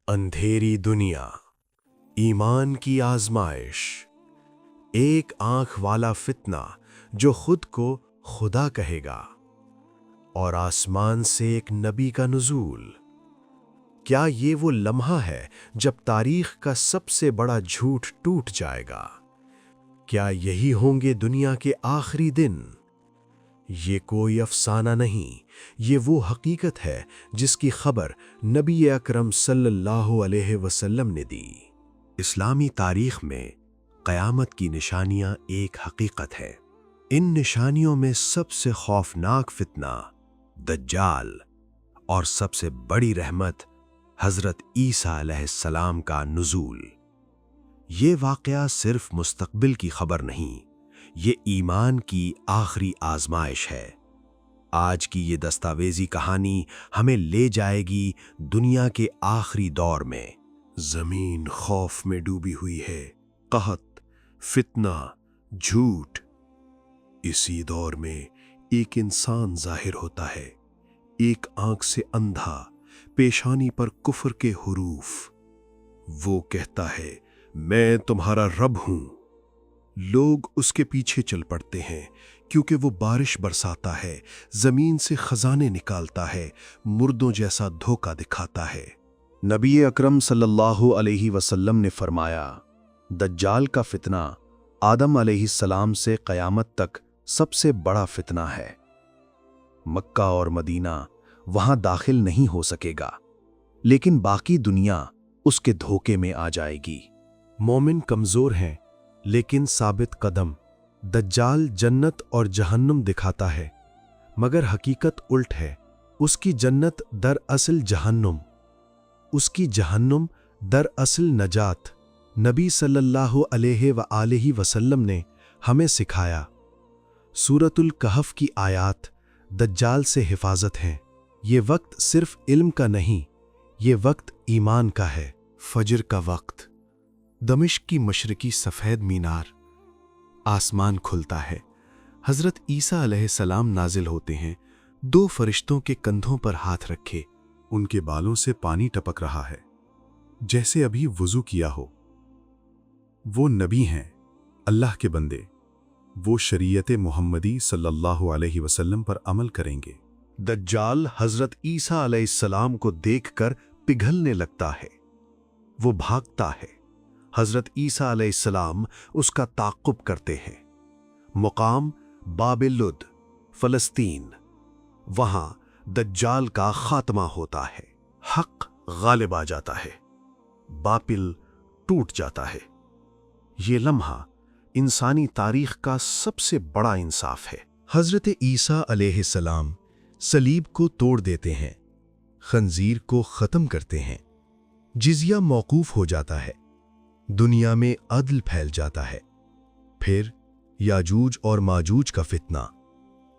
اندھیری دنیا، ایمان کی آزمائش، ایک آنکھ والا فتنہ جو خود کو خدا کہے گا، اور آسمان سے ایک نبی کا نزول۔ کیا یہ وہ لمحہ ہے جب تاریخ کا سب سے بڑا جھوٹ ٹوٹ جائے گا؟ کیا یہی ہوں گے دنیا کے آخری دن؟ یہ کوئی افسانہ نہیں، یہ وہ حقیقت ہے جس کی خبر نبی اکرم صلی اللہ علیہ وسلم نے دی۔ اسلامی تاریخ میں قیامت کی نشانیاں ایک حقیقت ہے۔ ان نشانیوں میں سب سے خوفناک فتنہ دجال اور سب سے بڑی رحمت حضرت عیسیٰ علیہ السلام کا نزول۔ یہ واقعہ صرف مستقبل کی خبر نہیں، یہ ایمان کی آخری آزمائش ہے۔ آج کی یہ دستاویزی کہانی ہمیں لے جائے گی دنیا کے آخری دور میں۔ زمین خوف میں ڈوبی ہوئی ہے، قحط، فتنہ، جھوٹ۔ اسی دور میں ایک انسان ظاہر ہوتا ہے، ایک آنکھ سے اندھا، پیشانی پر کفر کے حروف۔ وہ کہتا ہے، میں تمہارا رب ہوں۔ لوگ اس کے پیچھے چل پڑتے ہیں کیونکہ وہ بارش برساتا ہے، زمین سے خزانے نکالتا ہے، مردوں جیسا دھوکہ دکھاتا ہے۔ نبی اکرم صلی اللہ علیہ وسلم نے فرمایا، دجال کا فتنہ آدم علیہ السلام سے قیامت تک سب سے بڑا فتنہ ہے۔ مکہ اور مدینہ وہاں داخل نہیں ہو سکے گا، لیکن باقی دنیا اس کے دھوکے میں آ جائے گی۔ مومن کمزور ہیں لیکن ثابت قدم۔ دجال جنت اور جہنم دکھاتا ہے، مگر حقیقت الٹ ہے۔ اس کی جنت دراصل جہنم، اس کی جہنم دراصل نجات۔ نبی صلی اللہ علیہ وآلہ وسلم نے ہمیں سکھایا، سورۃ الکہف کی آیات دجال سے حفاظت ہیں۔ یہ وقت صرف علم کا نہیں، یہ وقت ایمان کا ہے۔ فجر کا وقت، دمشق کی مشرقی سفید مینار، آسمان کھلتا ہے، حضرت عیسیٰ علیہ السلام نازل ہوتے ہیں، دو فرشتوں کے کندھوں پر ہاتھ رکھے۔ ان کے بالوں سے پانی ٹپک رہا ہے، جیسے ابھی وضو کیا ہو۔ وہ نبی ہیں، اللہ کے بندے، وہ شریعت محمدی صلی اللہ علیہ وسلم پر عمل کریں گے۔ دجال حضرت عیسیٰ علیہ السلام کو دیکھ کر پگھلنے لگتا ہے، وہ بھاگتا ہے۔ حضرت عیسیٰ علیہ السلام اس کا تعقب کرتے ہیں۔ مقام باب لد، فلسطین۔ وہاں دجال کا خاتمہ ہوتا ہے، حق غالب آ جاتا ہے، باطل ٹوٹ جاتا ہے۔ یہ لمحہ انسانی تاریخ کا سب سے بڑا انصاف ہے۔ حضرت عیسیٰ علیہ السلام صلیب کو توڑ دیتے ہیں، خنزیر کو ختم کرتے ہیں، جزیہ موقوف ہو جاتا ہے، دنیا میں عدل پھیل جاتا ہے۔ پھر یاجوج اور ماجوج کا فتنہ،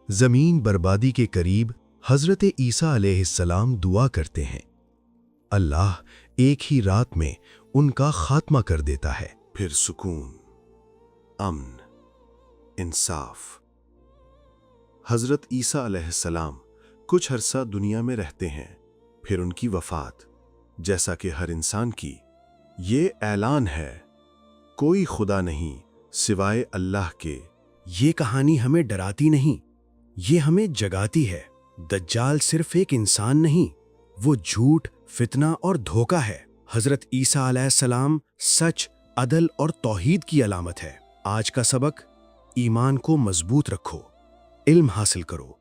زمین بربادی کے قریب حضرت عیسیٰ علیہ السلام دعا کرتے ہیں، اللہ ایک ہی رات میں ان کا خاتمہ کر دیتا ہے۔ پھر سکون، امن، انصاف۔ حضرت عیسیٰ علیہ السلام کچھ عرصہ دنیا میں رہتے ہیں، پھر ان کی وفات، جیسا کہ ہر انسان کی۔ یہ اعلان ہے، کوئی خدا نہیں سوائے اللہ کے۔ یہ کہانی ہمیں ڈراتی نہیں، یہ ہمیں جگاتی ہے۔ دجال صرف ایک انسان نہیں، وہ جھوٹ، فتنہ اور دھوکہ ہے۔ حضرت عیسیٰ علیہ السلام سچ، عدل اور توحید کی علامت ہے۔ آج کا سبق، ایمان کو مضبوط رکھو، علم حاصل کرو،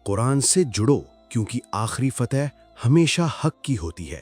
قرآن سے جڑو، کیونکہ آخری فتح ہمیشہ حق کی ہوتی ہے۔